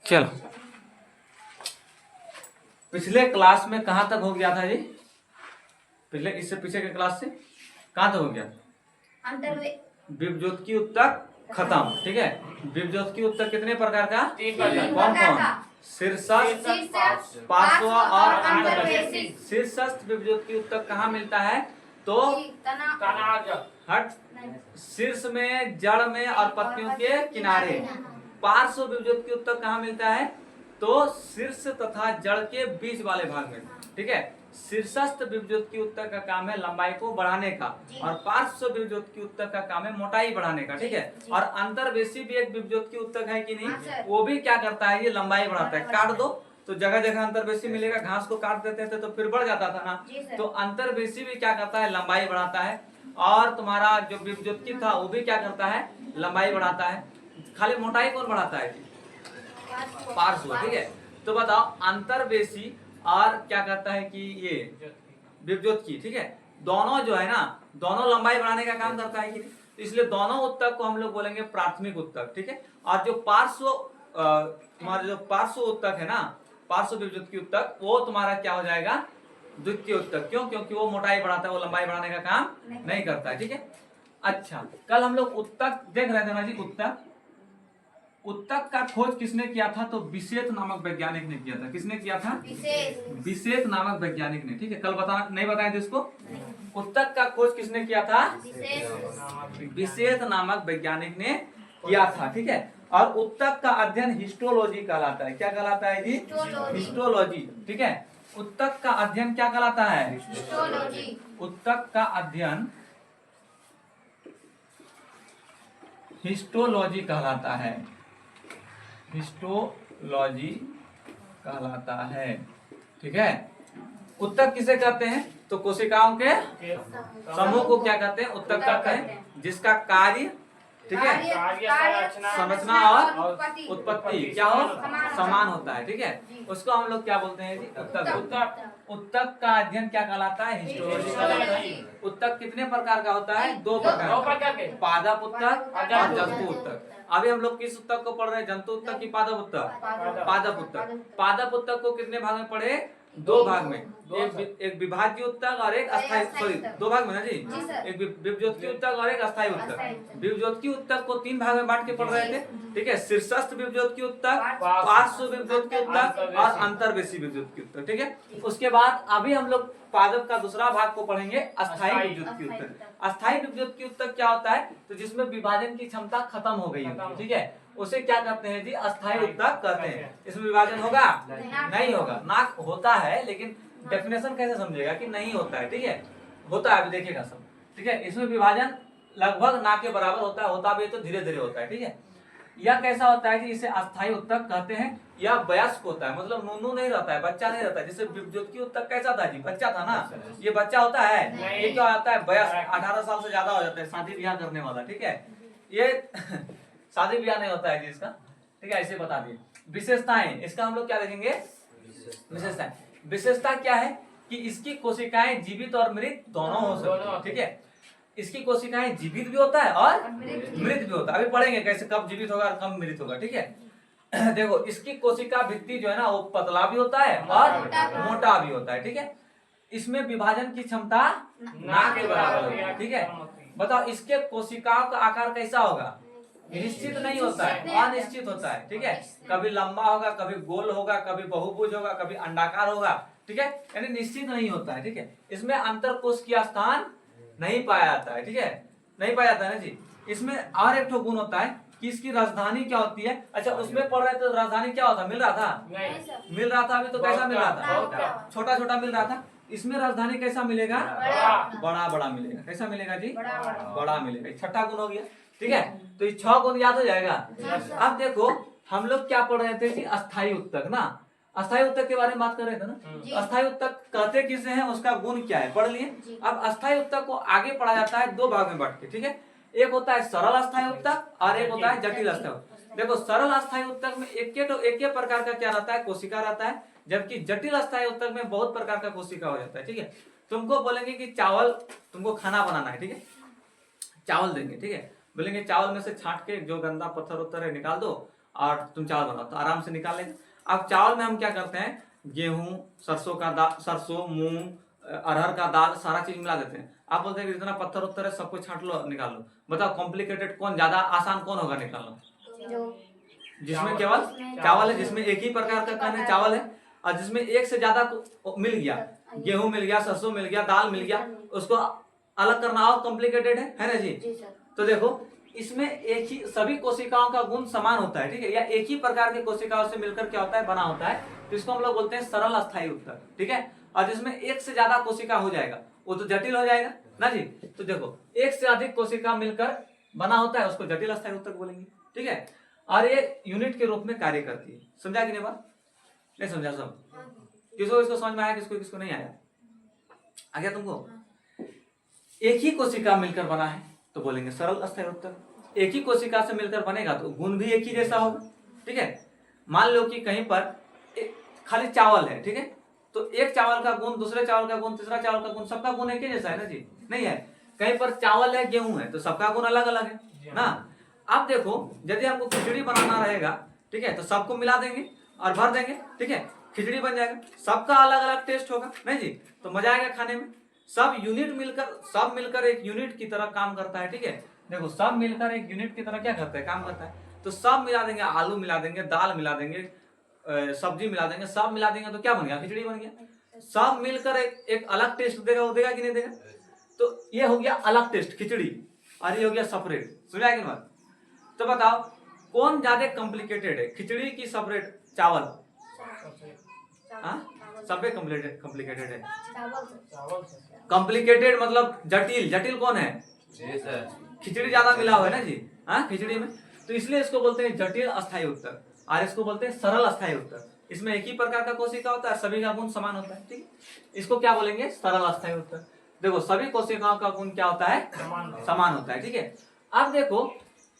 चलो, पिछले क्लास में कहाँ तक हो गया था जी? पिछले इससे पीछे के क्लास से कहाँ तक हो गया? विभज्योत की उत्तक खत्म। ठीक है, विभज्योत की उत्तक कितने प्रकार का? कौन कौन? शीर्षस्थ, पार्श्व और अंतर्वेशी। शीर्षस्थ विभज्योत की उत्तक कहाँ मिलता है? तो हट, शीर्ष में, जड़ में और पत्तियों के किनारे। पार्श्व विभज्योत की उत्तक कहाँ मिलता है? तो शीर्ष तथा जड़ के बीच वाले भाग में। ठीक है, शीर्षस्थ विभज्योत की उत्तक का काम है लंबाई को बढ़ाने का, और पार्श्व विभज्योत की उत्तक का काम है मोटाई बढ़ाने का। ठीक है, और अंतर्वेशी भी एक विभज्योत की उत्तक है कि नहीं? वो भी क्या करता है? ये लंबाई बढ़ाता है। काट दो तो जगह जगह अंतर्वेशी मिलेगा, घास को काट देते थे तो फिर बढ़ जाता था ना। तो अंतर्वेशी भी क्या करता है? लंबाई बढ़ाता है। और तुम्हारा जो विभज्योत की था वो भी क्या करता है? लंबाई बढ़ाता है। खाली मोटाई कौन बढ़ाता है? पार्श्व। ठीक है, तो बताओ अंतर्वेशी और क्या कहता है कि ये विभज्योत की, ठीक है, दोनों जो है ना, दोनों लंबाई बढ़ाने का काम करता है कि नहीं? तो इसलिए दोनों उत्तक को हम लोग बोलेंगे प्राथमिक उत्तक। ठीक है, और जो पार्श्व तुम्हारा जो पार्श्व उत्तक है ना, पार्श्व विभज्योत की उत्तक, वो तुम्हारा क्या हो जाएगा? द्वितीय उत्तक। क्यों? क्योंकि वो मोटाई बढ़ाता है, वो लंबाई बढ़ाने का काम नहीं करता है। ठीक है, अच्छा, कल हम लोग उत्तक देख रहे थे ना जी। उत्तक का खोज किसने किया था? तो विशेष नामक वैज्ञानिक ने किया था। किसने किया था? विशेष नामक वैज्ञानिक ने। ठीक है, कल नहीं बताए थे इसको। उत्तक का खोज किसने किया था? विशेष नामक वैज्ञानिक ने किया था। ठीक है, और उत्तक का अध्ययन हिस्टोलॉजी कहलाता है। क्या कहलाता है जी? हिस्टोलॉजी। ठीक है, उत्तक का अध्ययन क्या कहलाता है? हिस्टोलॉजी। उत्तक का अध्ययन हिस्टोलॉजी कहलाता है। हिस्टोलॉजी कहलाता है। ठीक है, उत्तक किसे कहते हैं? तो कोशिकाओं के समूह को क्या कहते हैं? उत्तक कहते हैं, जिसका कार्य, ठीक है, संरचना और उत्पत्ति क्या हो? समान होता है। ठीक है, उसको हम लोग क्या बोलते हैं जी? उत्तक। उत्तक का अध्ययन क्या कहलाता है? हिस्टोलॉजी कहलाता है। उत्तक कितने प्रकार का होता है? दो प्रकार के, पादप उत्तक और जंतु उत्तक। अभी हम लोग किस उत्तक को पढ़ रहे हैं? जंतु उत्तक की पादप उत्तक? पादप उत्तक। पादप उत्तक को कितने भाग में पढ़े? दो भाग में, एक विभाज्य उत्तक और एक अस्थायी, सॉरी दो भाग में ना जी, एक विभज्योत उत्तक और एक अस्थायी उत्तक। विभज्योत उत्तक को तीन भाग में बांट के पढ़ रहे थे। ठीक है, शीर्षस्थ विभज्योत उत्तक, पार्श्व विभज्योत उत्तक और अंतर्वेशी विभज्योत उत्तक। ठीक है, उसके बाद अभी हम लोग पादप का दूसरा भाग को पढ़ेंगे, अस्थायी विभज्योत उत्तक। अस्थायी विभज्योत उत्तक क्या होता है? तो जिसमें विभाजन की क्षमता खत्म हो गई है। ठीक है, उसे क्या कहते हैं जी? अस्थायी उत्तक कहते हैं। इसमें विभाजन होगा? नहीं होगा। ना होता है, लेकिन डेफिनेशन कैसे समझेगा कि नहीं होता है? ठीक है, होता है, अभी देखिएगा सब। ठीक है, इसमें विभाजन लगभग ना के बराबर होता है, होता भी तो धीरे धीरे होता है। ठीक है, यह कैसा होता है कि इसे अस्थायी उत्तक कहते हैं। यह वयस्क होता है, मतलब नूनू नहीं रहता है, बच्चा नहीं रहता है। जैसे विभज्योत की उत्तक कैसा था जी? बच्चा था ना। ये बच्चा होता है, ये क्या होता है? वयस्क, 18 साल से ज्यादा हो जाता है, शादी ब्याह करने वाला। ठीक है, ये शादी ब्याह नहीं होता है जी इसका। ठीक है, ऐसे बता दिए। विशेषताएं, इसका हम लोग क्या देखेंगे? विशेषताएं। विशेषता क्या है कि इसकी कोशिकाएं जीवित और मृत दोनों हो सकती है। ठीक है, इसकी कोशिकाएं जीवित भी होता है और मृत भी होता है। अभी पढ़ेंगे कैसे, कब जीवित होगा और कब मृत होगा। ठीक है, देखो इसकी कोशिका भित्ति जो है ना, वो पतला भी होता है और मोटा भी होता है। ठीक है, इसमें विभाजन की क्षमता ना के बराबर होती है। ठीक है, बताओ इसके कोशिकाओं का आकार कैसा होगा? निश्चित नहीं होता है, अनिश्चित होता है। ठीक है, कभी लंबा होगा, कभी गोल होगा, कभी बहुभुज होगा, कभी अंडाकार होगा। ठीक है, यानी निश्चित नहीं होता है। ठीक है, इसमें अंतरकोश की स्थान नहीं पाया जाता है। ठीक है, नहीं पाया जाता है ना जी। इसमें और एक गुण होता है कि इसकी राजधानी क्या होती है? अच्छा, उसमें पढ़ रहे थे तो राजधानी क्या होता? मिल रहा था? नहीं मिल रहा था। अभी तो कैसा मिल रहा था? छोटा छोटा मिल रहा था। इसमें राजधानी कैसा मिलेगा? बड़ा बड़ा मिलेगा। कैसा मिलेगा जी? बड़ा मिलेगा। छठा गुण हो गया। ठीक है, तो ये 6 गुण याद हो जाएगा। अब देखो हम लोग क्या पढ़ रहे थे कि अस्थायी उत्तक ना, अस्थायी उत्तक के बारे में बात कर रहे थे ना। अस्थायी उत्तक कहते किसे हैं, उसका गुण क्या है, पढ़ लिए। अब अस्थायी उत्तक को आगे पढ़ा जाता है दो भाग में बांट के। ठीक है, एक होता है सरल अस्थायी उत्तक और एक होता है जटिल अस्थायी उत्तक। देखो सरल अस्थायी उत्तक में एक प्रकार का क्या रहता है? कोशिका रहता है, जबकि जटिल अस्थायी उत्तक में बहुत प्रकार का कोशिका हो जाता है। ठीक है, तुमको बोलेंगे कि चावल, तुमको खाना बनाना है। ठीक है, चावल देंगे। ठीक है, बोलेंगे चावल में से छांट के जो गंदा पत्थर उत्तर है निकाल दो और तुम चावल बनाओ तो आराम से निकाल लेंगे। अब चावल में हम क्या करते हैं, गेहूं, सरसों का दाल, सरसों, मूंग, अरहर का दाल, सारा चीज मिला देते हैं। आप बोलते हैं कि जितना पत्थर उत्तर है सबको छांट लो निकाल लो। बताओ कॉम्प्लिकेटेड कौन ज्यादा आसान कौन होगा निकालना? जिसमें केवल चावल है, जिसमें एक ही प्रकार का खाना चावल है, और जिसमें एक से ज्यादा मिल गया, गेहूं मिल गया, सरसों मिल गया, दाल मिल गया, उसको अलग करना और कॉम्प्लिकेटेड है ना जी? तो देखो इसमें एक ही सभी कोशिकाओं का गुण समान होता है, ठीक है, या एक ही प्रकार की कोशिकाओं से मिलकर क्या होता है, बना होता है, तो इसको हम लोग बोलते हैं सरल अस्थायी उत्तर, ठीक है। और जिसमें एक से ज्यादा कोशिका हो जाएगा वो तो जटिल हो जाएगा ना जी। तो देखो एक से अधिक कोशिका मिलकर बना होता है उसको जटिल अस्थायी उत्तर बोलेंगे, ठीक है। और ये यूनिट के रूप में कार्य करती है। समझा कि नहीं बात? नहीं समझा सब? किसको इसको समझ में आया, किसको किसको नहीं आया? आ गया तुमको? एक ही कोशिका मिलकर बना है तो बोलेंगे सरल अस्थायी उत्तर। एक ही कोशिका से मिलकर बनेगा तो गुण भी एक ही जैसा होगा, ठीक है। मान लो कि कहीं पर खाली चावल है, ठीक है, तो एक चावल का गुण, दूसरे चावल का गुण, तीसरा चावल का गुण, सबका गुण एक ही जैसा है ना जी? नहीं है। कहीं पर चावल है, गेहूं है, तो सबका गुण अलग अलग है ना। अब देखो यदि हमको खिचड़ी बनाना रहेगा, ठीक है, तो सबको मिला देंगे और भर देंगे, ठीक है, खिचड़ी बन जाएगा। सबका अलग अलग टेस्ट होगा नहीं जी, तो मजा आएगा खाने में। सब मिलकर एक यूनिट की तरह काम करता है, ठीक है। देखो सब मिलकर एक यूनिट की तरह क्या करता है, काम करता है। तो सब मिला देंगे, आलू मिला देंगे, दाल मिला देंगे, सब्जी मिला देंगे, सब मिला देंगे तो क्या बन गया, खिचड़ी बन गया। सब मिलकर एक अलग टेस्ट देगा, वो देगा कि नहीं देगा? तो ये हो गया अलग टेस्ट खिचड़ी, और ये हो गया सेपरेट। सुना कि नहीं? तो बताओ कौन ज्यादा कॉम्प्लिकेटेड है, खिचड़ी की सेपरेट चावल? सबे कॉम्प्लिकेटेड है। कॉम्प्लिकेटेड मतलब जटिल, जटिल कौन है? खिचड़ी ज्यादा मिला हुआ है ना जी, हाँ खिचड़ी में, तो इसलिए इसको बोलते हैं जटिल अस्थायी उत्तर, और इसको बोलते हैं सरल अस्थायी उत्तर। इसमें एक ही प्रकार का कोशिका होता है, सभी का गुण समान होता है, ठीक। इसको क्या बोलेंगे, सरल अस्थायी उत्तर। देखो सभी कोशिकाओं का गुण क्या होता है, समान होता है, ठीक है। अब देखो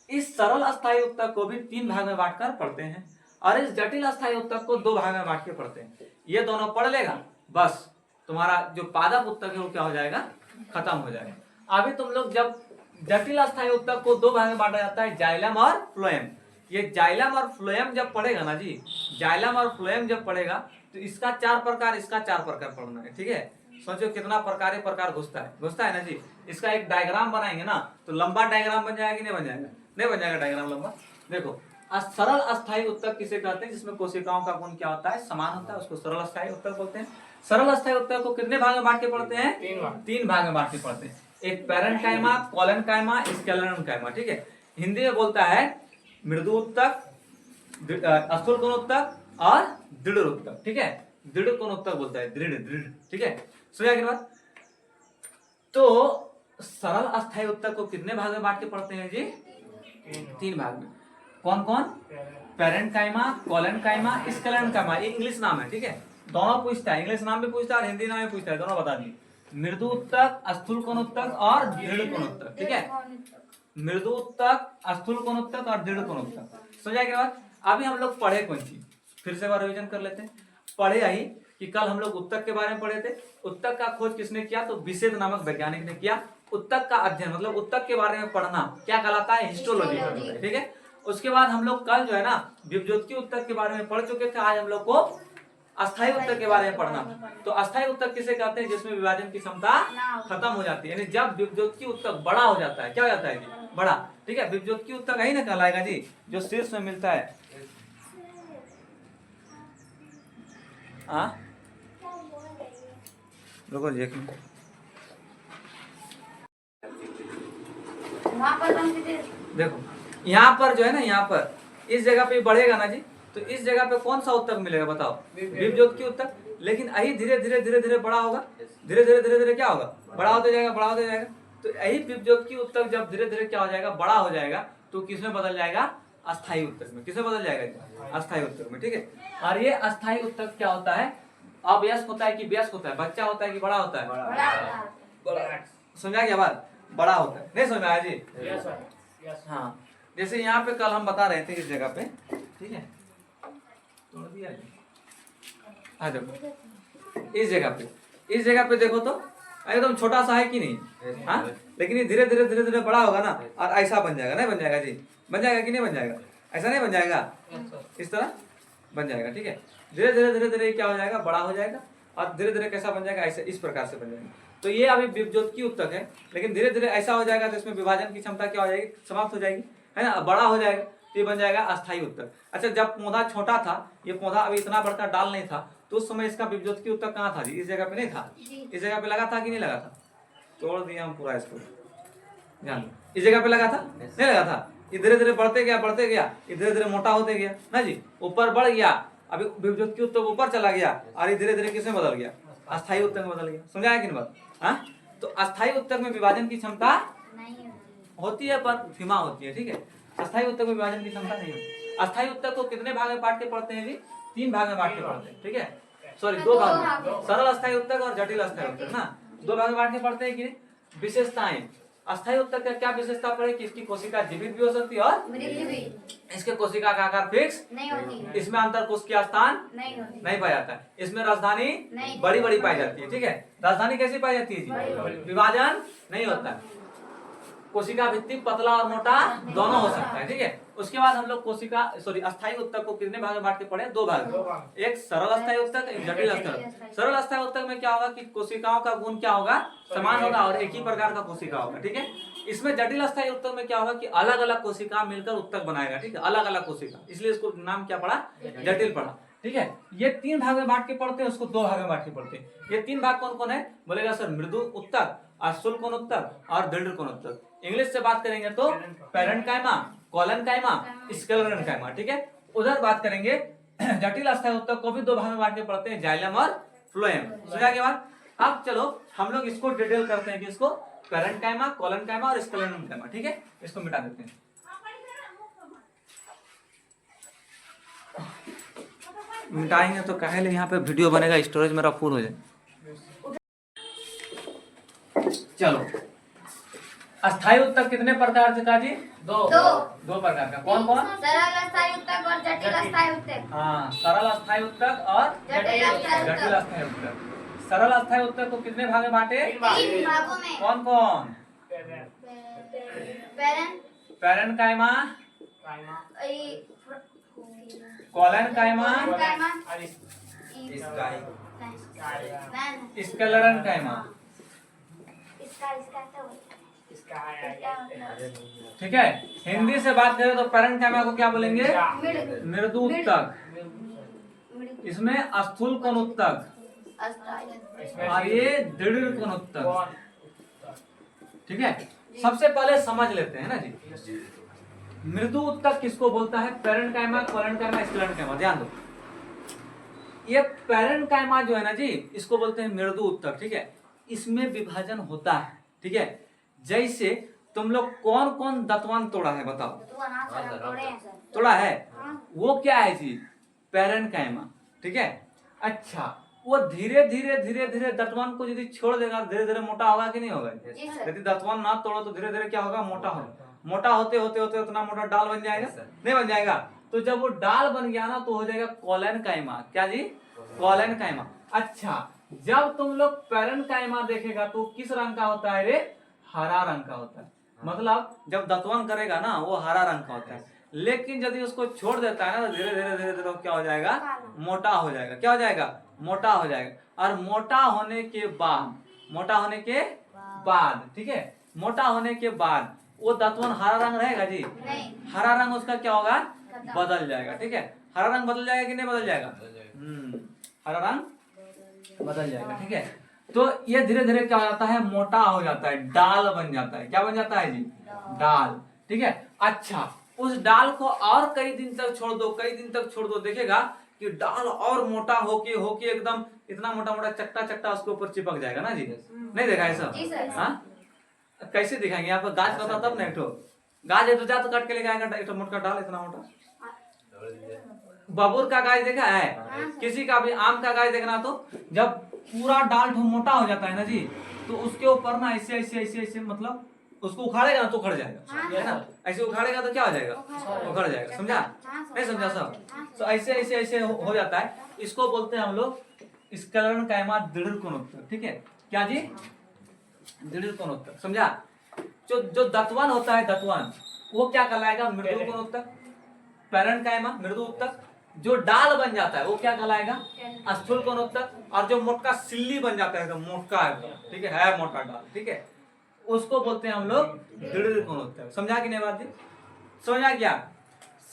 इस सरल अस्थायी उत्तर को भी 3 भाग में बांटकर पढ़ते हैं, और इस जटिल अस्थायी उत्तर को 2 भाग में बांट के पढ़ते हैं। ये दोनों पढ़ लेगा बस तुम्हारा जो पादप उत्तर है वो क्या हो जाएगा, खत्म हो जाएगा। अभी तुम लोग जब जटिल अस्थायी उत्तर को 2 भाग में बांटा जाता है, जाइलम और फ्लोएम। ये जाइलम और फ्लोएम जब पढ़ेगा ना जी, जाइलम और फ्लोएम जब पढ़ेगा तो इसका 4 प्रकार, इसका 4 प्रकार पढ़ना है, ठीक है। सोचो कितना प्रकार घुसता है ना जी। इसका एक डायग्राम बनाएंगे ना तो लंबा डायग्राम बन जाएगा कि नहीं बन जाएगा? नहीं बन जाएगा डायग्राम लंबा। देखो सरल अस्थायी उत्तर किसे कहते हैं, जिसमें कोशिकाओं का गुण क्या होता है, समान होता है, उसको सरल अस्थायी उत्तर बोलते हैं। सरल अस्थायी उत्तर को कितने भाग में बांट के पढ़ते हैं? 3 भाग में बांट के पढ़ते हैं। एक पैरेन्काइमा, कोलेनकाइमा, स्क्लेरेनकाइमा, ठीक है। हिंदी में बोलता है मृदु उत्तक, स्थूल कोण उत्तक और दृढ़ उत्तक, ठीक है। दृढ़ कोण उत्तक बोलता है, दृढ़, ठीक है। सुनिए आगे बात। तो सरल अस्थायी उत्तर को कितने भाग में बांट के पढ़ते हैं जी? 3 भाग में। कौन कौन? Parenchyma, collenchyma, sclerenchyma. ये इंग्लिश नाम है, ठीक है। दोनों पूछता है, इंग्लिश नाम भी पूछता है और हिंदी नाम भी पूछता है, दोनों बता दी। मृदु उत्तक, स्थूल कोण उत्तक और दृढ़ कोण उत्तक, ठीक है। मृदु उत्तक, स्थूल कोण उत्तक और दृढ़ कोण उत्तक। समझ आएगा बात? अभी हम लोग पढ़े कौन चीज, फिर से बार रिवीजन कर लेते हैं। पढ़े आई कि कल हम लोग उत्तक के बारे में पढ़े थे। उत्तक का खोज किसने किया? तो विसेद नामक वैज्ञानिक ने किया। उत्तक का अध्ययन मतलब उत्तक के बारे में पढ़ना क्या कहलाता है? हिस्टोलॉजी, ठीक है। उसके बाद हम लोग कल जो है ना विभज्योति उत्तक के बारे में पढ़ चुके थे। आज हम लोग को अस्थायी उत्तक के बारे में पढ़ना। तो अस्थायी उत्तक किसे कहते हैं? जिसमें विभाजन की क्षमता खत्म हो जाती है, यानी जब विभज्योति उत्तक बड़ा हो जाता है। क्या हो जाता है जी? बड़ा, ठीक है। विभज्योति उत्तक यही ना कहलाएगा जी, जो शीर्ष में मिलता है। रुको जी एक मिनट। देखो यहाँ पर जो है ना, यहाँ पर इस जगह पे बढ़ेगा ना जी, तो इस जगह पे कौन सा उत्तक मिलेगा बताओ? विभज्योति उत्तक। लेकिन यही धीरे धीरे बड़ा होगा, धीरे धीरे क्या होगा? बड़ा होते जाएगा। तो यही विभज्योति उत्तक जब धीरे धीरे क्या हो जाएगा? बड़ा हो जाएगा, तो किसमें बदल जाएगा? अस्थायी उत्तक में। किसमें बदल जाएगा? अस्थायी उत्तक में, ठीक है। और ये अस्थायी उत्तक क्या होता है? अवयस्क होता है कि व्यस्क होता है? बच्चा होता है कि बड़ा होता है? बड़ा। समझा क्या बात? बड़ा होता है। नहीं समझ आया जी? हाँ, जैसे यहाँ पे कल हम बता रहे थे इस जगह पे, ठीक है, तोड़ दिया। हाँ देखो इस जगह पे देखो तो एकदम छोटा सा है कि नहीं? हाँ, लेकिन ये धीरे धीरे बड़ा होगा ना, और ऐसा बन जाएगा। नहीं बन जाएगा जी? बन जाएगा कि नहीं बन जाएगा? ऐसा नहीं बन जाएगा, इस तरह बन जाएगा। ठीक है, धीरे धीरे धीरे धीरे क्या हो जाएगा, बड़ा हो जाएगा और धीरे धीरे कैसा बन जाएगा, ऐसे इस प्रकार से बन जाएगा। तो ये अभी विभज्योतकी उत्तक है, लेकिन धीरे धीरे ऐसा हो जाएगा तो इसमें विभाजन की क्षमता क्या हो जाएगी, समाप्त हो जाएगी, है ना, बड़ा हो जाएगा तो ये बन जाएगा अस्थायी उत्तक। अच्छा, जब पौधा छोटा था, ये पौधा अभी इतना बड़का डाल नहीं था, तो उस समय इसका विभज्योतकी उत्तक कहाँ था जी, इस जगह पे नहीं था, इस जगह पे लगा था कि नहीं लगा था, तोड़ दिया हम पूरा इसको, ध्यान दो, इस जगह पे लगा था, नहीं लगा था, ये धीरे धीरे बढ़ते गया, ये धीरे धीरे मोटा होते गया ना जी, ऊपर बढ़ गया, अभी विभज्योतकी उत्तक ऊपर चला गया और ये धीरे धीरे किसमें बदल गया, अस्थायी उत्तक में बदल गया। समझाया कि नहीं बात? हाँ, तो अस्थायी उत्तक में विभाजन की क्षमता होती है, पर सीमा होती है। ठीक है, अस्थायी उत्तक में विभाजन की क्षमता नहीं होती। अस्थायी उत्तक को कितने भाग में बांट के पढ़ते हैं जी, 3 भाग में बांट के पढ़ते हैं। ठीक है, सॉरी 2 भाग में, सरल अस्थायी उत्तक और जटिल अस्थायी उत्तक ना, 2 भाग में बांट के पढ़ते हैं कि विशेषताएं। अस्थायी उत्तक का क्या विशेषता पड़े कि इसकी कोशिका जीवित भी हो सकती है और इसके कोशिका का आकार फिक्स नहीं होती, इसमें अंतर कोश की स्थान नहीं पाया जाता है, इसमें राजधानी बड़ी बड़ी पाई जाती है। ठीक है, राजधानी कैसी पाई जाती है जी, विभाजन नहीं होता है, कोशिका भित्ति पतला और मोटा दोनों हो सकता है। ठीक है, उसके बाद हम लोग अस्थायी उत्तक को कितने भाग में बांट के पढ़े, 2 भाग में, एक सरल अस्थायी उत्तक, एक जटिल अस्थायी उत्तक। सरल अस्थायी उत्तक में क्या होगा कि कोशिकाओं का गुण क्या होगा, समान होगा और एक ही प्रकार का कोशिका होगा। ठीक है, इसमें जटिल अस्थायी उत्तक में क्या होगा कि अलग अलग कोशिका मिलकर उत्तक बनाएगा। ठीक है, अलग अलग कोशिका, इसलिए इसको नाम क्या पड़ा, जटिल पड़ा। ठीक है, ये 3 भाग में बांट के पढ़ते हैं, उसको 2 भाग में बांट के पढ़ते हैं। ये 3 भाग कौन कौन है, बोलेगा सर मृदु उत्तक, स्थूल उत्तक और दृढ़ उत्तक। इंग्लिश से बात करेंगे तो पैरेन्काइमा, कोलेनकाइमा, स्क्लेरेन्काइमा। ठीक है, उधर बात करेंगे जटिल अस्थायी उत्तक को भी 2 भाग में बांट के पढ़ते हैं, जाइलम और फ्लोएम। समझा के बाद अब चलो हम लोग इसको डिटेल करते हैं कि इसको पैरेन्काइमा, कोलेनकाइमा और स्क्लेरेन्काइमा। ठीक है, इसको मिटा देते हैं। मिटाएंगे तो कहे यहाँ पे वीडियो बनेगा, स्टोरेज मेरा फुल हो जाए। चलो, अस्थायी उत्तक कितने प्रकार से का जी, 2 प्रकार का, कौन कौन, सरल अस्थायी उत्तक और जटिल अस्थायी उत्तक। हाँ, सरल अस्थायी उत्तक और जटिल अस्थायी उत्तक। सरल अस्थायी उत्तक को कितने भाग में बांटे, 3 भागों में। कौन कौन, पैरेन्काइमा, कोलेनकाइमा, स्क्लेरेन्काइमा। ठीक है, हिंदी से बात करें तो पैरेन्काइमा को क्या बोलेंगे, मृदु उत्तक, इसमें स्थूल कोण उत्तक और ये दृढ़ कोण उत्तक। ठीक है, सबसे पहले समझ लेते हैं ना जी, मृदु उत्तक किसको बोलता है, पैरेन्काइमा, कोलेनकाइमा, स्क्लेरेन्काइमा। ध्यान दो, ये पैरेन्काइमा जो है ना जी, इसको बोलते हैं मृदु उत्तक। ठीक है, इसमें विभाजन होता है। ठीक है, जैसे तुम लोग कौन कौन दतवन तोड़ा है बताओ, तोड़ा है, वो क्या है जी, पैरेन्काइमा। ठीक है, अच्छा, वो धीरे धीरे धीरे धीरे दतवन को यदि छोड़ देगा धीरे धीरे मोटा होगा कि नहीं होगा, यदि दतवन ना तोड़ो तो धीरे धीरे क्या होगा, मोटा होगा, मोटा होते होते होते उतना मोटा डाल बन जाएगा, नहीं बन जाएगा, तो जब वो डाल बन गया ना तो हो जाएगा कोलेनकाइमा। क्या जी, कोलेनकाइमा। अच्छा, जब तुम लोग पैरेन्काइमा देखेगा तो किस रंग का होता है रे, हरा रंग का होता है, मतलब जब दतवन करेगा ना वो हरा रंग का होता है, लेकिन यदि उसको छोड़ देता है ना तो धीरे धीरे धीरे धीरे क्या हो जाएगा, मोटा हो जाएगा। क्या हो जाएगा, मोटा हो जाएगा। और मोटा होने के बाद, ठीक है, मोटा होने के बाद वो दतवन हरा रंग रहेगा जी, हरा रंग उसका क्या होगा, बदल जाएगा। ठीक है, हरा रंग बदल जाएगा कि नहीं बदल जाएगा, हरा रंग बदल जाएगा। ठीक है, तो ये धीरे धीरे क्या हो जाता है, मोटा हो जाता है, डाल बन जाता है। क्या बन जाता है जी, डाल। ठीक है, अच्छा, उस डाल को और कई दिन तक छोड़ दो, देखेगा कि डाल और मोटा होके एकदम इतना मोटा मोटा चट्टा उसके ऊपर चिपक जाएगा ना जी, नहीं देखा है सब, हाँ, कैसे दिखाएंगे यहाँ पर, गाछ बता तब ना, गाछ है तो जा तो काट के लेके आएगा, एक मोटा डाल इतना मोटा। बबूर का गाछ देखा है, किसी का भी आम का गाछ देखना, तो जब पूरा डाल मोटा हो जाता है ना जी, तो उसके ऊपर ना ऐसे ऐसे ऐसे ऐसे, मतलब उसको उखाड़ेगा ना तो उखड़ जाएगा, है ना, ऐसे उखाड़ेगा तो क्या हो जाएगा, उखड़ जाएगा। समझा, नहीं समझा सब, तो ऐसे ऐसे ऐसे हो जाता है, इसको बोलते हैं हम लोग स्क्लेरेन्काइमा, दृढ़ कोण उत्तक। ठीक है, क्या जी, दृढ़ कोण उत्तक। समझा, जो दतवन होता है, दतवन वो क्या कहलाएगा, मृदु कोण उत्तक। पैरेन्काइमा मृदु उत्तक, जो डाल बन जाता है वो क्या कहलाएगा? स्थूल कोण उत्तक, और जो मोटका सिल्ली बन जाता है, मोटका है, ठीक है मोटा डाल, ठीक है, उसको बोलते हैं हम लोग दृढ़ कोण उत्तक। समझा कि नहीं बात जी? समझा क्या?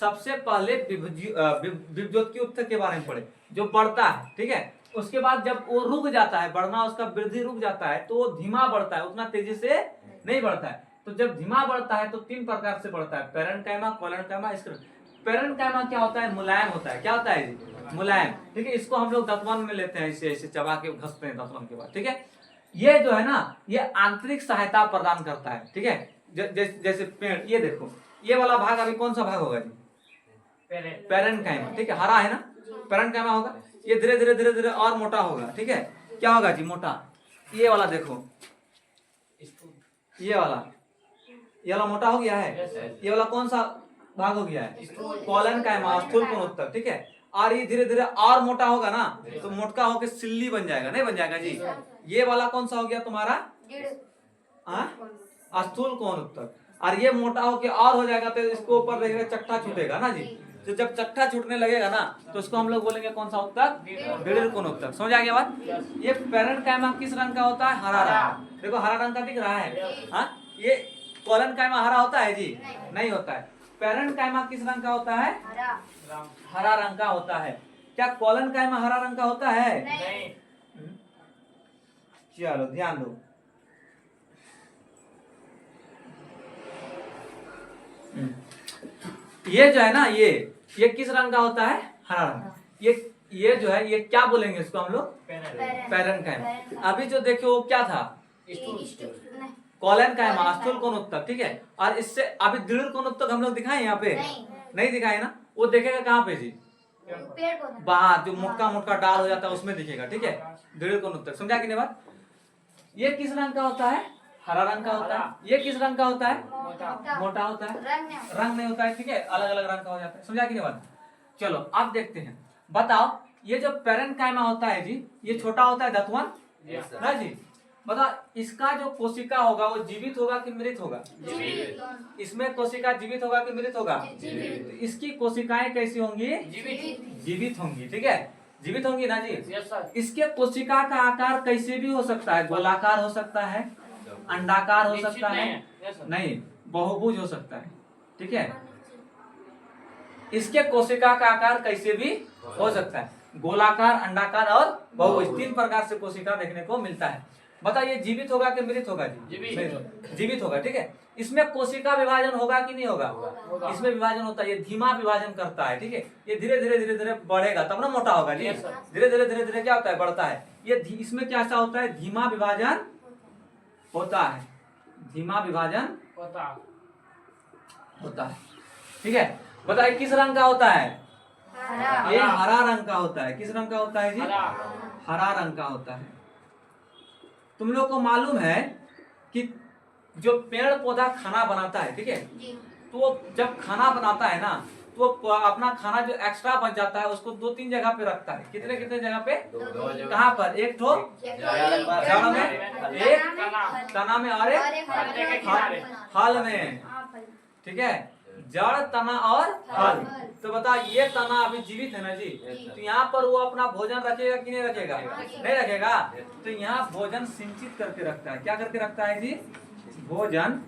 सबसे पहले विभज्योति उत्तक के बारे में पढ़े, जो बढ़ता है, ठीक है, उसके बाद जब वो रुक जाता है बढ़ना, उसका वृद्धि रुक जाता है तो वो धीमा बढ़ता है, उतना तेजी से नहीं बढ़ता है। तो जब धीमा बढ़ता है तो 3 प्रकार से बढ़ता है, पैरेन्काइमा, कोलेन्काइमा, पैरेन्काइमा क्या होता है? मुलायम होता है। क्या होता है जी? मुलायम, ठीक है। इसको हम लोग दंतवन में लेते हैं, इसे ऐसे चबा के घसते हैं दंतवन के बाद, ठीक है। ये जो है ना, ये आंतरिक सहायता प्रदान करता है, ठीक है। जैसे पेड़, ये देखो, ये वाला भाग अभी कौन सा भाग होगा जी? पैरेन्काइमा, ठीक है, हरा है ना, पैरेन्काइमा होगा। ये धीरे धीरे धीरे धीरे और मोटा होगा, ठीक है। क्या होगा जी? मोटा। ये वाला देखो, ये वाला मोटा हो गया है। ये वाला कौन सा भाग हो गया है? कोलेन्काइमा, स्थूल कोण उत्तक, ठीक है। और ये धीरे धीरे और मोटा होगा ना, तो मोटका होकर सिल्ली बन जाएगा, नहीं बन जाएगा जी? ये वाला कौन सा हो गया तुम्हारा? स्थूल कोण उत्तक। और ये मोटा होके और हो जाएगा तो इसको ऊपर देखेगा चट्टा छूटेगा ना जी। तो जब चट्टा छूटने लगेगा ना तो इसको हम लोग बोलेंगे कौन सा उत्तक? दृढ़ कोण उत्तक। समझ आ गया बात? ये पैरेन्काइमा किस रंग का होता है? हरा रंग। देखो हरा रंग का दिख रहा है, हाँ। ये कोलेन्काइमा हरा होता है जी? नहीं होता है। पैरेन्काइमा किस रंग का होता है? हरा रंग का होता है। क्या कोलेन्काइमा हरा रंग का होता है? चलो ध्यान दो। ये जो है ना, ये किस रंग का होता है? हरा रंग। ये जो है, ये क्या बोलेंगे इसको हम लोग? पैरेन्काइमा। अभी जो देखिए वो क्या था? कोलेन्काइमा, स्थूल कोण उत्तक, ठीक है। और इससे अभी दृढ़ कोण उत्तक हम लोग दिखाए यहाँ पे? नहीं दिखाए ना। वो देखेगा कहाँ पे जी? बाहर, जो मोटका मोटका डाल हो जाता है उसमें दिखेगा, ठीक है, दृढ़ कोण उत्तक। समझा कि नहीं बात? ये किस रंग का होता है? हरा रंग का होता है। ये किस रंग का होता है? मोटा होता है, रंग नहीं होता है, ठीक है, अलग अलग रंग का हो जाता है। समझा कि नहीं बात? चलो अब देखते हैं, बताओ ये जो पैरेन्काइमा होता है जी, ये छोटा होता है दंतवन ना जी। बताओ इसका जो कोशिका होगा वो जीवित होगा कि मृत होगा? इसमें कोशिका जीवित होगा कि मृत होगा? तो इसकी कोशिकाएं कैसी होंगी? जीवित होंगी, ठीक है, जीवित होंगी ना जी। इसके कोशिका का आकार कैसे भी हो सकता है, गोलाकार हो सकता है, अंडाकार हो सकता है, नहीं बहुभुज हो सकता है, ठीक है। इसके कोशिका का आकार कैसे भी हो सकता है, गोलाकार, अंडाकार और बहुभुज, 3 प्रकार से कोशिका देखने को मिलता है। बताइए जीवित होगा कि मृत होगा जी? जीवित होगा, ठीक है। इसमें कोशिका विभाजन होगा कि नहीं होगा? इसमें विभाजन होता है, ये धीमा विभाजन करता है, ठीक है। ये धीरे धीरे धीरे धीरे बढ़ेगा तब ना मोटा होगा जी। धीरे धीरे धीरे धीरे क्या होता है? बढ़ता है। ये इसमें क्या ऐसा होता है? धीमा विभाजन होता है, धीमा विभाजन होता है, ठीक है। बताइए किस रंग का होता है? ये हरा रंग का होता है। किस रंग का होता है जी? हरा रंग का होता है। तुम लोग को मालूम है कि जो पेड़ पौधा खाना बनाता है, ठीक है, तो जब खाना बनाता है ना तो अपना खाना जो एक्स्ट्रा बच जाता है उसको 2-3 जगह पे रखता है। कितने कितने जगह पे? कहाँ पर? एक ठो जड़ में, एक तना में और एक फल में, ठीक है, जड़, तना और फल। तो बता ये तना अभी जीवित है ना जी, तो यहाँ पर वो अपना भोजन रखेगा कि नहीं रखेगा? नहीं रखेगा। तो यहाँ भोजन सिंचित करके रखता है। क्या करके रखता है जी? भोजन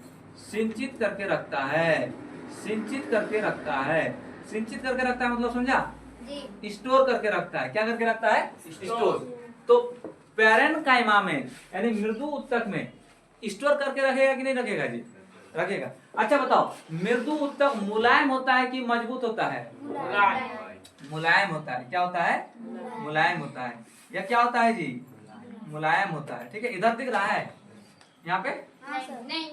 सिंचित करके रखता है, सिंचित करके रखता है। सिंचित करके रखता है मतलब समझा? स्टोर करके रखता है। क्या करके रखता है? स्टोर। तो पैरेन्काइमा में यानी मृदु उत्तक में स्टोर करके रखेगा कि नहीं रखेगा जी? रखेगा। अच्छा बताओ मृदु उत्तक मुलायम होता है कि मजबूत होता है? मुलायम होता है। क्या होता है? मुलायम होता है। या क्या होता है जी? मुलायम होता है, ठीक है। इधर दिख रहा है यहाँ पे? नहीं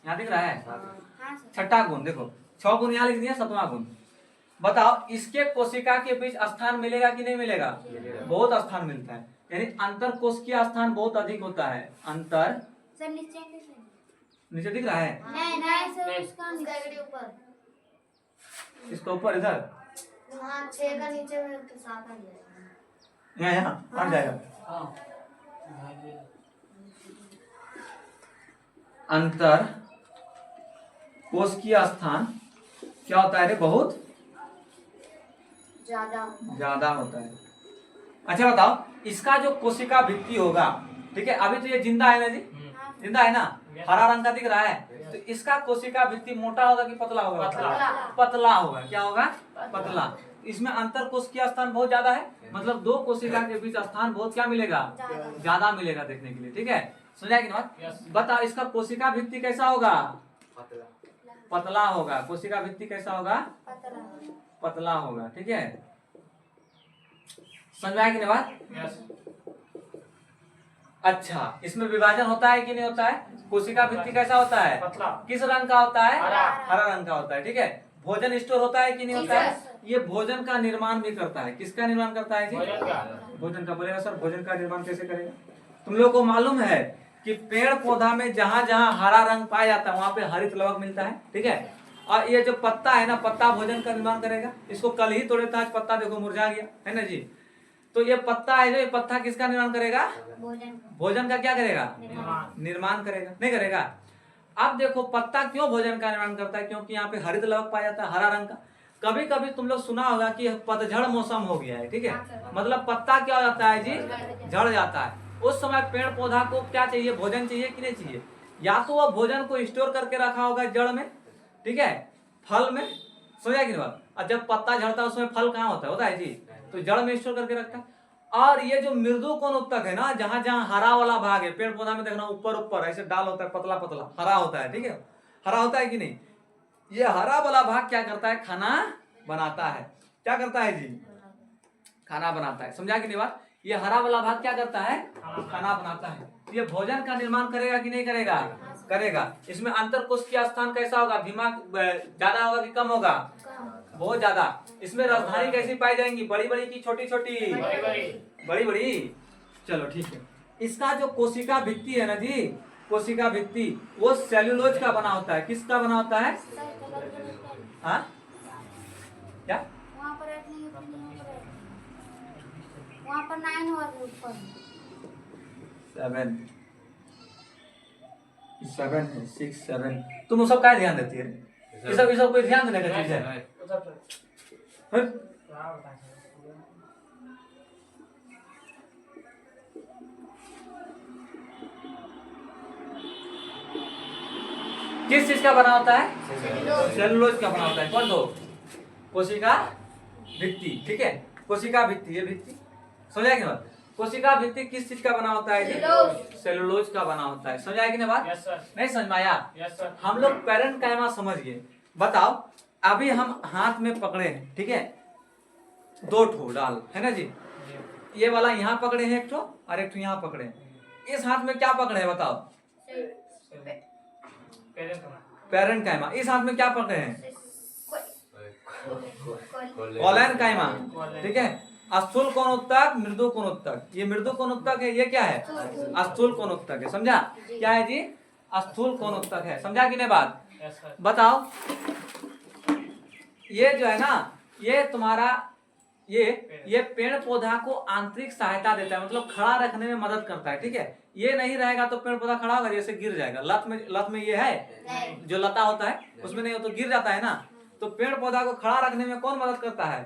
यहाँ दिख रहा है? छठा गुण देखो, 6 गुण यहाँ लिख दिया, 7वां गुण। बताओ इसके कोशिका के बीच स्थान मिलेगा कि नहीं मिलेगा? बहुत स्थान मिलता है, यानी अंतर कोशिकीय स्थान बहुत अधिक होता है। अंतर नीचे दिख रहा है? नहीं उसका ऊपर, इसके ऊपर इधर, हाँ 6 का नीचे में उसके साथ आ जाएगा। यहाँ हट जाएगा। अंतर कोशिकीय स्थान क्या होता है रे? बहुत ज्यादा होता है। अच्छा बताओ, इसका जो कोशिका भित्ति होगा, ठीक है, अभी तो ये जिंदा है ना जी, जिंदा है ना, हरा रंग का दिख रहा है, तो इसका कोशिका भित्ति मोटा होगा कि पतला होगा? पतला होगा। क्या होगा? पतला। इसमें अंतर कोशिकीय स्थान बहुत ज्यादा है, मतलब दो कोशिका के बीच स्थान बहुत क्या मिलेगा? ज्यादा मिलेगा देखने के लिए, ठीक है, समझा कि नहीं? बताओ इसका कोशिका भित्ति कैसा होगा? पतला होगा। कोशिका भित्ति कैसा होगा? पतला होगा, ठीक है, समझ में आया कि नहीं बात? अच्छा, इसमें विभाजन होता है कि नहीं होता है? कोशिका भित्ति कैसा होता है? किस रंग का होता है? हरा रंग का होता है, ठीक है। भोजन स्टोर होता है कि नहीं होता है? ये भोजन का निर्माण भी करता है। किसका निर्माण करता है जी? भोजन का। बोलेगा सर भोजन का निर्माण कैसे करेगा? तुम लोग को मालूम है कि पेड़ पौधा में जहाँ जहाँ हरा रंग पाया जाता है वहाँ पे हरित लवक मिलता है, ठीक है। और ये जो पत्ता है ना, पत्ता भोजन का निर्माण करेगा। इसको कल ही तोड़े था, आज पत्ता देखो मुरझा गया, है ना जी। तो ये पत्ता है जो, ये पत्ता किसका निर्माण करेगा? भोजन का क्या करेगा? निर्माण करेगा, नहीं करेगा? अब देखो पत्ता क्यों भोजन का निर्माण करता है? क्योंकि यहाँ पे हरित लवक पाया जाता है हरा रंग का। कभी कभी तुम लोग सुना होगा कि पतझड़ मौसम हो गया है, ठीक है, मतलब पत्ता क्या हो जाता है जी? झड़ जाता है। उस समय पेड़ पौधा को क्या चाहिए? भोजन चाहिए कि नहीं चाहिए? या तो वह भोजन को स्टोर करके रखा होगा जड़ में, ठीक है, फल में, समझा कि नहीं बात? और जब पत्ता झड़ता है उसमें फल कहाँ होता है? होता है जी, तो जड़ में स्टोर करके रखता है। और ये जो मृदु कोण उत्तक है ना, जहां जहां हरा वाला भाग है, पेड़ पौधा में देखना ऊपर ऊपर ऐसे डाल होता है, पतला पतला हरा होता है, ठीक है, हरा होता है कि नहीं? ये हरा वाला भाग क्या करता है? खाना बनाता है। क्या करता है जी? खाना बनाता है, समझा कि नहीं बात? ये हरा वाला भाग क्या करता है? खाना बनाता है। ये भोजन का निर्माण करेगा कि नहीं करेगा? करेगा। इसमें अंतर कोशिकीय स्थान कैसा होगा? दिमाग ज्यादा होगा कि कम होगा? बहुत ज्यादा। इसमें राजधानी कैसी पाई जाएंगी? बड़ी बड़ी की छोटी छोटी? बड़ी बड़ी। चलो ठीक है। इसका जो कोशिका भित्ति है ना जी, कोशिका भित्ति, वो सेल्यूलोज का बना होता है। किसका बना होता है? हाँ क्या? वहाँ पर 9 हुआ ऊपर 7 है, 6 7। तुम वो सब का ध्यान देती है? ये सब कोई ध्यान देने का चीज है? किस चीज का बना होता है? सेलुलोज का बना होता है। कौन दो? कोशिका भित्ति, ठीक है, कोशिका भित्ति, ये भित्ति समझा कि बात? कोशिका भित्ति किस चीज का बना होता है जी? सेलुलोज का बना होता है। समझा कि नहीं बात? Yes sir. नहीं समझ में आया? Yes sir. हम लोग पैरेंकाइमा समझ गए। बताओ अभी हम हाथ में पकड़े हैं, ठीक है, 2 ठो डाल है ना जी, ये वाला यहाँ पकड़े हैं एक ठो और एक ठो यहाँ पकड़े हैं। इस हाथ में क्या पकड़े हैं बताओ? पैरेंकाइमा। इस हाथ में क्या पकड़े हैं? कोलेनकाइमा, ठीक है। स्थूल कोणोत्तक, मृदु कोणोत्तक। ये मृदु कोणोत्तक है, ये क्या है? स्थूल कोणोत्तक है। समझा? क्या है जी? स्थूल कोणोत्तक है। समझा कि नहीं बात? बताओ ये जो है ना, ये तुम्हारा ये पेड़ पौधा को आंतरिक सहायता देता है, मतलब खड़ा रखने में मदद करता है, ठीक है। ये नहीं रहेगा तो पेड़ पौधा खड़ा होगा जैसे गिर जाएगा। लत में ये है जो लता होता है उसमें नहीं हो तो गिर जाता है ना। तो पेड़ पौधा को खड़ा रखने में कौन मदद करता है?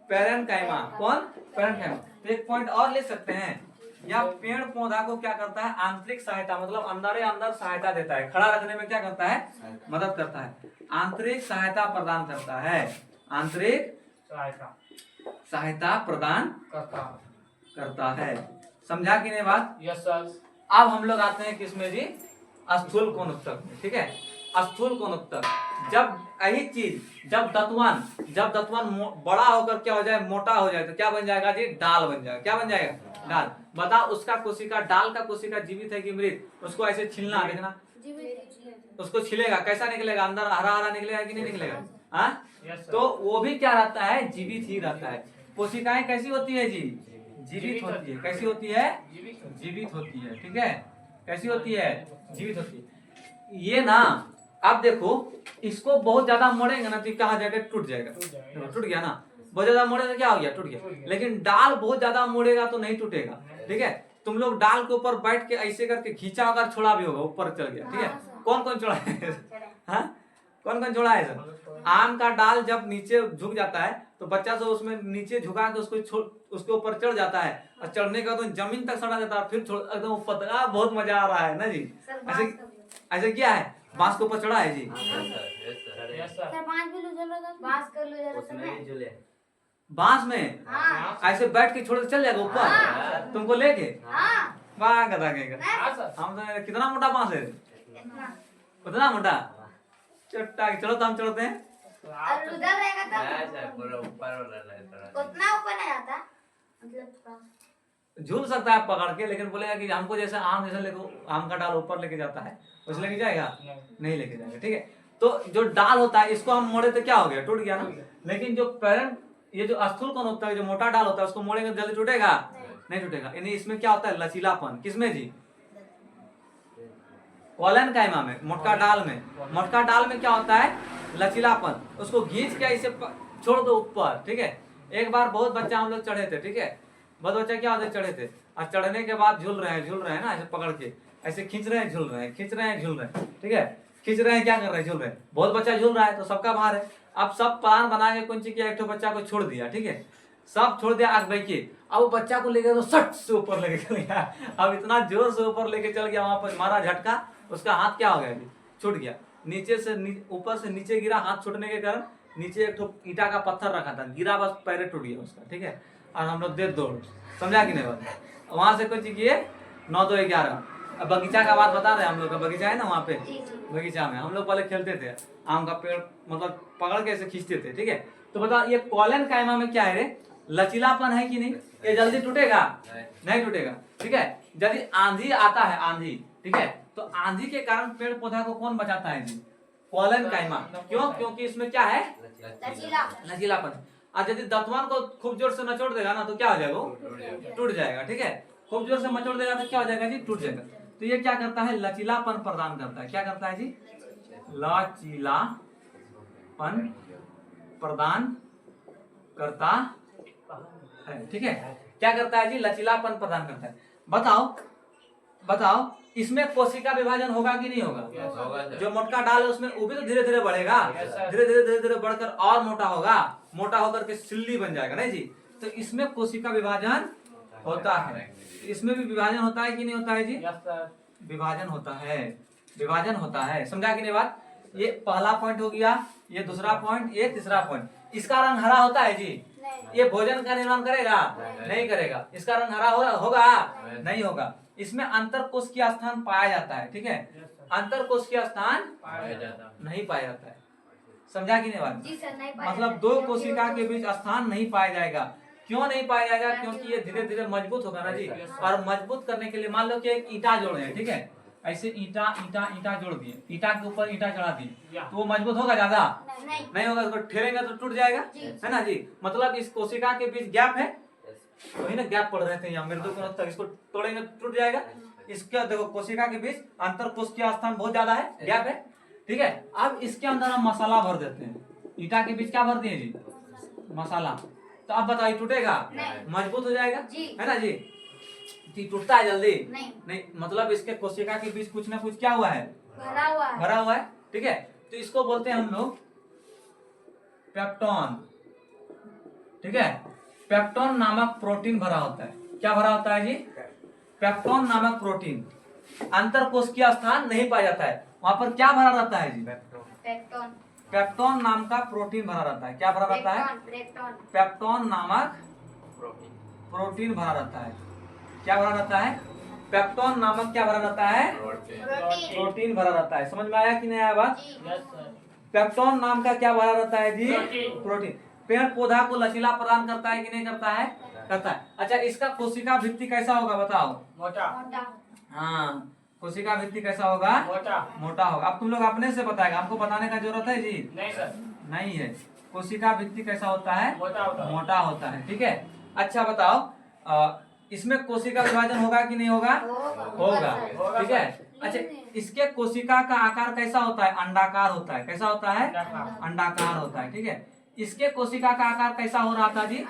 पैरेंकाइमा। कौन? पैरेंकाइमा। तो एक पॉइंट और ले सकते हैं, या पेड़ पौधा को क्या करता है? आंतरिक सहायता, मतलब अंदर सहायता देता है, खड़ा रखने में क्या करता है? मदद करता है, आंतरिक सहायता प्रदान करता है, आंतरिक सहायता प्रदान करता है। समझा कि नहीं बात? Yes sir. अब हम लोग आते हैं किसमें जी? स्थूल कोणोत्तक में, ठीक है। स्थूल कोणोत्तक, जब यही चीज जब दत्वन बड़ा होकर क्या हो जाए? मोटा हो जाए तो क्या बन जाएगा जी? डाल बन जाएगा। क्या बन जाएगा? डाल। बताओ उसका कोशिका, डाल का कोशिका जीवित है कि मृत? उसको ऐसे छीलना, देखना, उसको छिलेगा, कैसा निकलेगा? अंदर हरा हरा निकलेगा कि नहीं निकलेगा? हाँ, तो वो भी क्या रहता है? जीवित ही रहता है। कोशिकाएं कैसी होती है जी? जीवित होती है। कैसी होती है? जीवित होती है, ठीक है। कैसी होती है? जीवित होती है। ये ना आप देखो, इसको बहुत ज्यादा मोड़ेंगे ना तो कहा जाएगा? टूट जाएगा। टूट गया ना, बहुत ज्यादा मोड़े तो क्या हो गया? टूट गया। लेकिन डाल बहुत ज्यादा मोड़ेगा तो नहीं टूटेगा, ठीक है। तुम लोग डाल के ऊपर बैठ के ऐसे करके खींचा अगर छोड़ा भी होगा, ऊपर चल गया, ठीक है। कौन कौन छोड़ा है? हाँ, कौन कौन छोड़ा है सर? आम का डाल जब नीचे झुक जाता है तो बच्चा सब उसमें नीचे झुका के उसके ऊपर चढ़ जाता है और चढ़ने के बाद जमीन तक सड़ा जाता है, फिर छोड़ एकदम पतला, बहुत मजा आ रहा है ना जी। ऐसे ऐसे क्या है, बांस के ऊपर चढ़ा है जी। सर 5 किलो चल रहा था, बांस कर लो जरा सर। बांस में हाँ ऐसे बैठ के छोड़ के चल जाएगा ऊपर तुमको लेके? हाँ वाह गधा के हम तो कितना मोटा बांस है? इतना उतना मोटा चट्टा। चलो तो हम चढ़ते हैं। और उधर रहेगा तब उतना ऊपर नहीं आता, मतलब झूल सकता है पकड़ के, लेकिन बोलेगा कि हमको जैसे आम जैसे लेके आम का डाल ऊपर लेके जाता है वैसे लेके जाएगा? नहीं लेके जाएगा। ठीक है, तो जो डाल होता है इसको हम मोड़े तो क्या हो गया, टूट गया ना। लेकिन जो पेरेंट, ये जो स्थूल कौन होता है, जो मोटा डाल होता है, उसको मोड़ेंगे जल्दी टूटेगा? नहीं टूटेगा। यानी इसमें क्या होता है, लचीलापन। किसमें जी? कॉलन कायमा में, मोटका डाल में। मोटका डाल में क्या होता है, लचीलापन। उसको घींच के इसे छोड़ दो ऊपर। ठीक है, एक बार बहुत बच्चा हम लोग चढ़े थे। ठीक है, बहुत बच्चा क्या होते चढ़े थे और चढ़ने के बाद झूल रहे हैं ना, ऐसे पकड़ के ऐसे खींच रहे हैं, झूल रहे हैं, खींच रहे हैं, झूल रहे हैं। ठीक है, खींच रहे हैं, क्या कर रहे हैं, झूल रहे हैं। बहुत बच्चा झूल रहा है तो सबका भार है। अब सब प्लान बना के कुछ किया, एक बच्चा को छोड़ दिया। ठीक है, सब छोड़ दिया, आग बैठिए। अब वो बच्चा को लेके तो सट से ऊपर लेके चल गया। अब इतना जोर से ऊपर लेके चल गया, वहां पर मारा झटका, उसका हाथ क्या हो गया जी, छूट गया। नीचे से ऊपर से नीचे गिरा, हाथ छूटने के कारण नीचे एक तो ईटा का पत्थर रखा था, गिरा, बस पैर टूट गया उसका। ठीक है, और हम लोग दे दौड़, समझा कि नहीं बात? वहां से कुछ किए 9 2 11। अब बगीचा का बात बता रहे हैं, हम लोग का बगीचा है ना, वहाँ पे बगीचा में हम लोग पहले खेलते थे, आम का पेड़ मतलब पकड़ के ऐसे खींचते थे। ठीक है, तो बताओ ये कॉलन कायमा में क्या है रे, लचीलापन है कि नहीं? ये जल्दी टूटेगा? नहीं टूटेगा। ठीक है, यदि आंधी आता है, आंधी, ठीक है, तो आंधी के कारण पेड़ पौधा को कौन बचाता है जी? कॉलन कायमा। क्यों? क्योंकि इसमें क्या है, लचीलापन। और यदि दतवन को खूब जोर से नचोड़ देगा ना तो क्या हो जाएगा, टूट जाएगा। ठीक है, खूब जोर से मचोड़ देगा तो क्या हो जाएगा जी, टूट जाएगा। तो ये क्या करता है, लचीलापन प्रदान करता है। क्या करता है जी, लचीलापन प्रदान करता है। ठीक है, क्या करता है जी, लचीलापन प्रदान करता है। बताओ इसमें कोशिका विभाजन होगा कि नहीं होगा? जो मोटका डाल है उसमें वो भी तो धीरे धीरे बढ़ेगा, धीरे धीरे बढ़कर और मोटा होगा, मोटा होकर के सिल्ली बन जाएगा, नहीं जी? तो इसमें कोशिका विभाजन होता है। इसमें भी विभाजन होता है कि नहीं होता है जी? विभाजन होता है, विभाजन होता है। समझा कि नहीं बात? ये पहला पॉइंट हो गया, ये दूसरा पॉइंट, ये तीसरा पॉइंट। इसका रंग हरा होता है जी? ये भोजन का निर्माण करेगा? नहीं करेगा। इसका रंग हरा होगा? नहीं होगा। इसमें अंतर कोश की स्थान पाया जाता है। ठीक है, अंतर कोश की स्थान नहीं पाया जाता है। समझा कि नहीं बात? मतलब दो कोशिका के बीच स्थान नहीं पाया जाएगा। क्यों नहीं पाया जाएगा? क्योंकि ये धीरे धीरे मजबूत होगा ना जी। और मजबूत करने के लिए मान लो कि एक ईटा जोड़े हैं, ठीक है, ऐसे ईटा जोड़ दिए, ईटा के ऊपर ईटा चढ़ा दिए, तो वो मजबूत होगा ज्यादा? नहीं होगा। उसको ठेलेंगे तो टूट जाएगा, है ना जी। मतलब इस कोशिका के बीच गैप है, वही ना गैप पड़ रहे थे यहाँ मेरे तो, इसको तोड़ेंगे तो टूट जाएगा। इसके देखो कोशिका के बीच अंतर कोश की स्थान बहुत ज्यादा है, गैप है। ठीक है, अब इसके अंदर हम मसाला भर देते हैं। ईटा के बीच क्या भर दिए जी, मसाला। तो अब बताइए टूटेगा? मजबूत हो जाएगा, है ना जी। टूटता है जल्दी? नहीं। मतलब इसके कोशिका के बीच कुछ ना कुछ क्या हुआ है, भरा हुआ है। ठीक है, तो इसको बोलते हैं हम लोग पेप्टोन। ठीक है, पेप्टोन नामक प्रोटीन भरा होता है। क्या भरा होता है जी? पेप्टोन नामक प्रोटीन। अंतर कोश की स्थान नहीं पाया जाता है, वहां पर क्या भरा रहता है जी? पेप्टोन नाम का प्रोटीन भरा रहता है। क्या भरा रहता है? पेप्टोन नामक प्रोटीन भरा रहता है। क्या भरा रहता है? पेप्टोन नामक क्या भरा रहता है? प्रोटीन भरा रहता है। समझ में आया कि नहीं आया बात? पेप्टोन नाम का क्या भरा रहता है जी? प्रोटीन। पेड़ पौधा को लचीला प्रदान करता है कि नहीं करता है? करता है। अच्छा, इसका कोशिका भित्ति कैसा होगा बताओ? मोटा। हाँ, कोशिका भित्ति कैसा होगा? मोटा होगा। अब तुम लोग अपने से बताएगा, हमको बताने का जरूरत है जी? नहीं सर, नहीं है। कोशिका भित्ति कैसा होता है? मोटा होता है। ठीक है, अच्छा बताओ इसमें कोशिका विभाजन होगा कि नहीं होगा? होगा। ठीक है, अच्छा इसके कोशिका का आकार कैसा होता है? अंडाकार होता है। कैसा होता है? अंडाकार होता है। ठीक है, इसके कोशिका का आकार कैसा हो रहा था जी?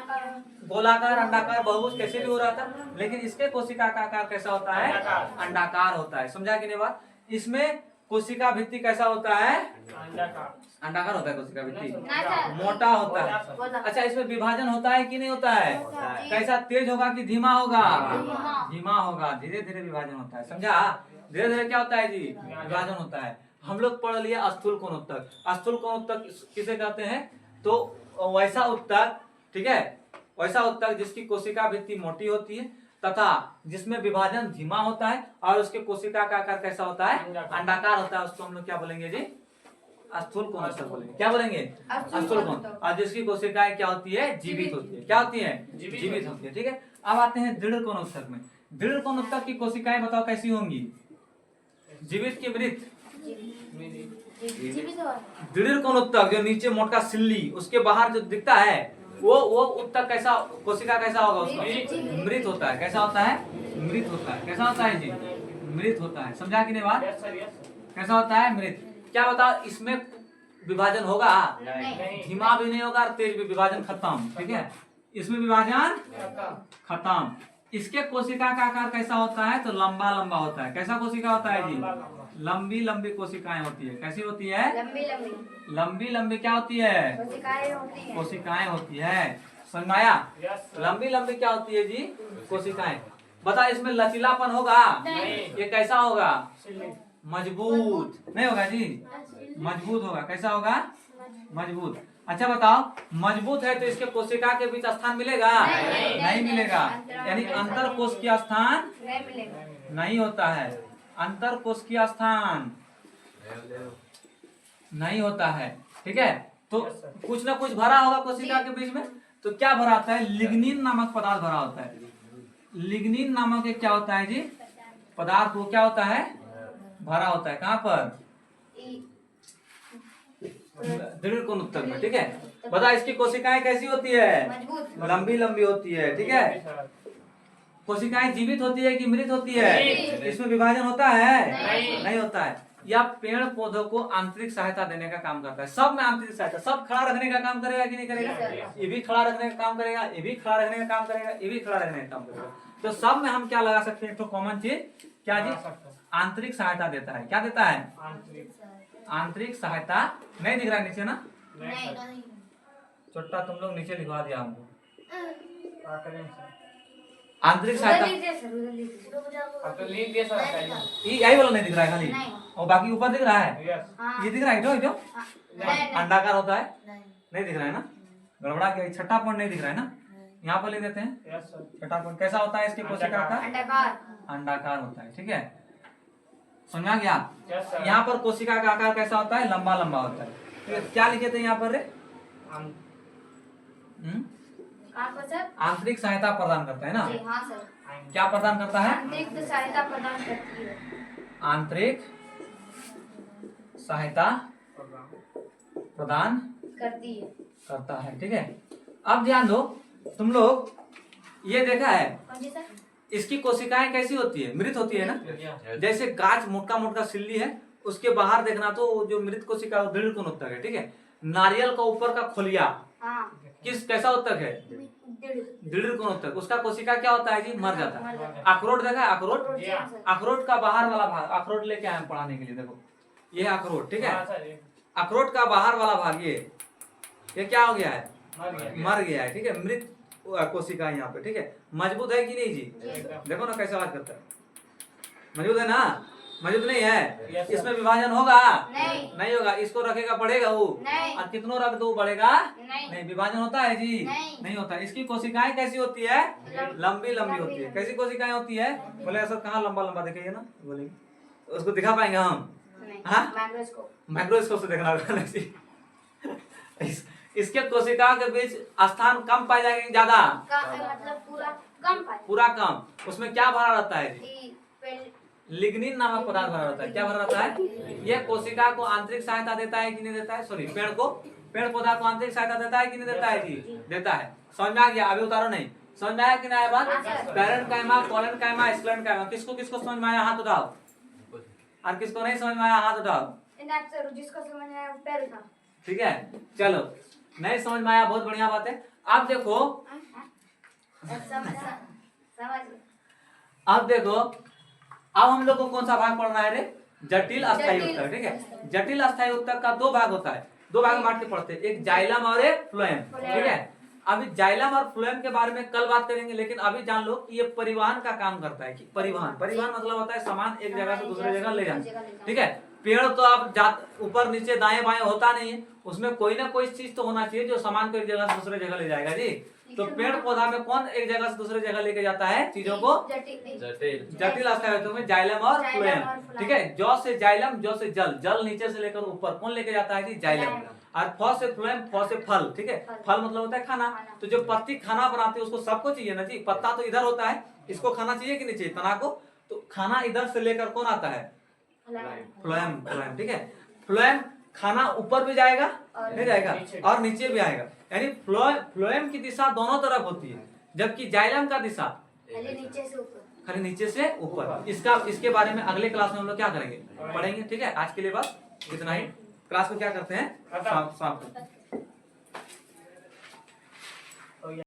गोलाकार, अंडाकार, बहुभुज कैसे भी हो रहा था, लेकिन इसके कोशिका का आकार कैसा होता है? अंडाकार होता है। समझा कि नहीं बात? इसमें कोशिका भित्ति कैसा होता है? अंडाकार। अंडाकार होता है कोशिका भित्ति, नहीं सर। मोटा होता है। बोला। अच्छा, इसमें विभाजन होता है कि नहीं होता है? होता है। कैसा, तेज होगा कि धीमा होगा? धीमा। धीमा होगा, धीरे धीरे विभाजन होता है, समझा? धीरे धीरे क्या होता है जी? विभाजन होता है। हम लोग पढ़ लिया स्थूल कोण उत्तक। स्थूल कोण उत्तक किसे कहते हैं? तो वैसा उत्तक, ठीक है, वैसा उत्तक जिसकी कोशिका भित्ति मोटी होती है तथा जिसमें विभाजन धीमा होता है और उसके कोशिका का आकार कैसा होता है? अंडाकार होता है। उसको हम लोग क्या बोलेंगे जी? स्थूल कोण उत्तक बोलेंगे। क्या बोलेंगे? स्थूल कोण। और जिसकी कोशिकाएं क्या होती है? जीवित होती है। क्या होती है? जीवित होती है, ठीक है। अब आते हैं दृढ़ कोण उत्तक में। दृढ़ कोण उत्तक की कोशिकाएं बताओ कैसी होंगी? जीवित की मृत? जीवित हो। दृढ़ कोण उत्तक जो नीचे मोटा सिल्ली उसके बाहर जो दिखता है वो उत्तक कैसा, कोशिका कैसा होगा उसका? मृत होता है। कैसा होता है? मृत होता है। कैसा होता है जी? मृत होता है। समझा कि नहीं बात? Yes sir, yes sir. कैसा होता है? मृत। क्या बताओ, इसमें विभाजन होगा? नहीं। धीमा भी नहीं होगा और तेज भी। विभाजन खत्म, ठीक है, इसमें विभाजन खत्म। इसके कोशिका का आकार कैसा होता है? तो लंबा लंबा होता है। कैसा कोशिका होता है जी? लंबी लंबी कोशिकाएं होती है। कैसी होती है? लंबी लंबी लंबी लंबी क्या होती है? कोशिकाएं होती हैं। कोशिकाएं होती है। समझ में आया? Yes sir. लंबी लंबी क्या होती है जी? कोशिकाएं। बता, इसमें लचीलापन होगा? नहीं। ये कैसा होगा? सिल्ली। मजबूत नहीं होगा जी, मजबूत होगा। कैसा होगा? मजबूत। अच्छा बताओ, मजबूत है तो इसके कोशिका के बीच स्थान मिलेगा? नहीं मिलेगा। यानी अंतर कोशिकीय स्थान नहीं मिलेगा। नहीं होता है। अंतर कोशिकीय स्थान नहीं होता है, ठीक है। तो कुछ ना कुछ भरा होगा कोशिका के बीच में। तो क्या भरा होता है? लिग्निन नामक पदार्थ भरा होता है। लिग्निन नामक एक क्या होता है जी? पदार्थ। वो क्या होता है? भरा होता है। कहाँ पर? दृढ़ कोण उत्तक में, ठीक है। बता, इसकी कोशिकाएं कैसी होती है? मजबूत। लंबी लंबी होती है, ठीक है। कोशिकाएं जीवित होती है कि मृत होती है? जीवित। इसमें विभाजन होता है? नहीं। नहीं होता है। यह पेड़ पौधों को आंतरिक सहायता देने का काम करता है। सब में आंतरिक सहायता। सब खड़ा रखने का काम करेगा कि नहीं करेगा? ये भी खड़ा रखने का काम करेगा, ये भी खड़ा रखने का काम करेगा, ये भी खड़ा रखने का काम करेगा। तो सब में हम क्या लगा सकते हैं? तो कॉमन चीज क्या जी? आंतरिक सहायता देता है। क्या देता है? आंतरिक सहायता। नहीं दिख रहा है नीचे ना? नहीं। छोटा तुम लोग नीचे लिखवा दिया हमको। क्या करें सर? आंतरिक सहायता अब तो लिख दिया सर पहले। यही वाला नहीं दिख रहा है खाली, नहीं। और बाकी ऊपर दिख रहा है। यस। हाँ। ये दिख रहा है जो नहीं। अंडाकार होता है। नहीं। नहीं दिख रहा है ना? गड़बड़ा गया। छठा पॉइंट नहीं दिख रहा है ना? यहाँ पर लिख देते हैं। Yes sir. छठा पॉइंट कैसा होता है इसके कोशिका का? अंडाकार। अंडाकार होता है, ठीक है। समझा गया? Yes sir. यहाँ पर कोशिका का आकार कैसा होता है? लंबा लंबा होता है। तो क्या लिखे थे यहाँ पर रे? कहाँ पर सर? आंतरिक सहायता प्रदान करता है ना? जी हाँ सर। क्या प्रदान करता है? आंतरिक सहायता प्रदान करती है। आंतरिक सहायता प्रदान करती है। करता है, ठीक है। अब ध्यान दो, तुम लोग ये देखा है कौन सी सर? इसकी कोशिकाएं कैसी होती है? मृत होती है ना? जैसे गाछ मोटा मोटा सिल्ली है, उसके बाहर देखना तो वो जो मृत कोशिका वो दृढ़ कोण उत्तक है, ठीक है। नारियल का ऊपर का खोलिया हाँ। किस कैसा उत्तक है? दृढ़ कोण उत्तक। उसका कोशिका क्या होता है जी? मर जाता है। अखरोट देखा है? अखरोट, अखरोट का बाहर वाला भाग, अखरोट लेके आए हैं पढ़ाने के लिए। देखो ये है अखरोट, ठीक है। अखरोट का बाहर वाला भाग ये क्या हो गया है? मर गया है, ठीक है। मृत कोशिका यहाँ पे, ठीक है। मजबूत है कि नहीं जी? देखो ना कैसे बात करता है। मजबूत है ना? मजबूत नहीं है? इसमें विभाजन होगा? नहीं होगा। इसको रखेगा बढ़ेगा वो? नहीं। और कितनों रख दो बढ़ेगा? नहीं। नहीं। विभाजन होता है जी? नहीं होता है। इसकी कोशिकाएं कैसी होती है? लंबी लंबी होती है। कैसी कोशिकाएं होती है? बोले सर कहाँ लंबा लंबा दिखाइए ना, बोलेंगे उसको दिखा पाएंगे हम? हाँ? माइक्रोस्कोप से देखना होगा। इसके कोशिका के बीच स्थान कम पाए जाएंगे ज्यादा? मतलब पूरा कम। उसमें क्या भरा रहता है जी? लिग्निन नामक पदार्थ भरा रहता है। क्या भरा रहता है? यह कोशिका को आंतरिक सहायता देता है कि नहीं देता है? सॉरी, पेड़ पौधा को आंतरिक सहायता देता है कि नहीं देता है जी? देता है। समझ में आ गया? अभी उतारो नहीं। समझ में आया कि नहीं आया बात? Parenchyma, collenchyma, sclerenchyma. किसको किसको समझ में आया हाथ उठाओ, और किसको नहीं समझ में आया हाथ उठाओ। जिसको समझ में आया वो पैर उठा। ठीक है, चलो। नहीं समझ में आया, बहुत बढ़िया बात है। अब देखो, समझ। अब देखो, अब हम लोग को कौन सा भाग पढ़ना है रे? जटिल अस्थायी उत्तक, ठीक है। जटिल अस्थायी उत्तक का दो भाग होता है, दो भाग में बांट के पढ़ते हैं, एक जाइलम और एक फ्लोएम, ठीक है। अभी जाइलम और फ्लोएम के बारे में कल बात करेंगे, लेकिन अभी जान लो कि ये परिवहन का काम करता है। कि परिवहन मतलब होता है सामान एक जगह से दूसरे जगह ले जाना, ठीक है। पेड़ तो आप ऊपर नीचे दाएं बाएं होता नहीं है, उसमें कोई ना कोई चीज तो होना चाहिए जो सामान को एक जगह से दूसरे जगह ले जाएगा जी। तो पेड़ पौधा में कौन एक जगह से दूसरे जगह लेके जाता है चीजों को? जटिल अवस्था में जाइलम और फ्लोएम, ठीक है। जौ से जाइलम, जौ से जल, जल नीचे से लेकर ऊपर कौन लेके जाता है जी? जाइलम। और फ से फ्लोएम, फ से फल, ठीक है। फल मतलब होता है खाना। तो जो पत्ती खाना बनाती है उसको सबको चाहिए ना जी। पत्ता तो इधर होता है, इसको खाना चाहिए कि नहीं चाहिए तना को? तो खाना इधर से लेकर कौन आता है? फ्लोएम, ठीक है। फ्लोएम खाना ऊपर भी जाएगा, नहीं जाएगा, और नीचे भी आएगा। यानी फ्लोएम की दिशा दोनों तरफ होती है, जबकि जाइलम का दिशा खाली नीचे से ऊपर। इसके बारे में अगले क्लास में हम लोग क्या करेंगे, पढ़ेंगे, ठीक है। आज के लिए बस इतना ही। क्लास को क्या करते हैं, समाप्त।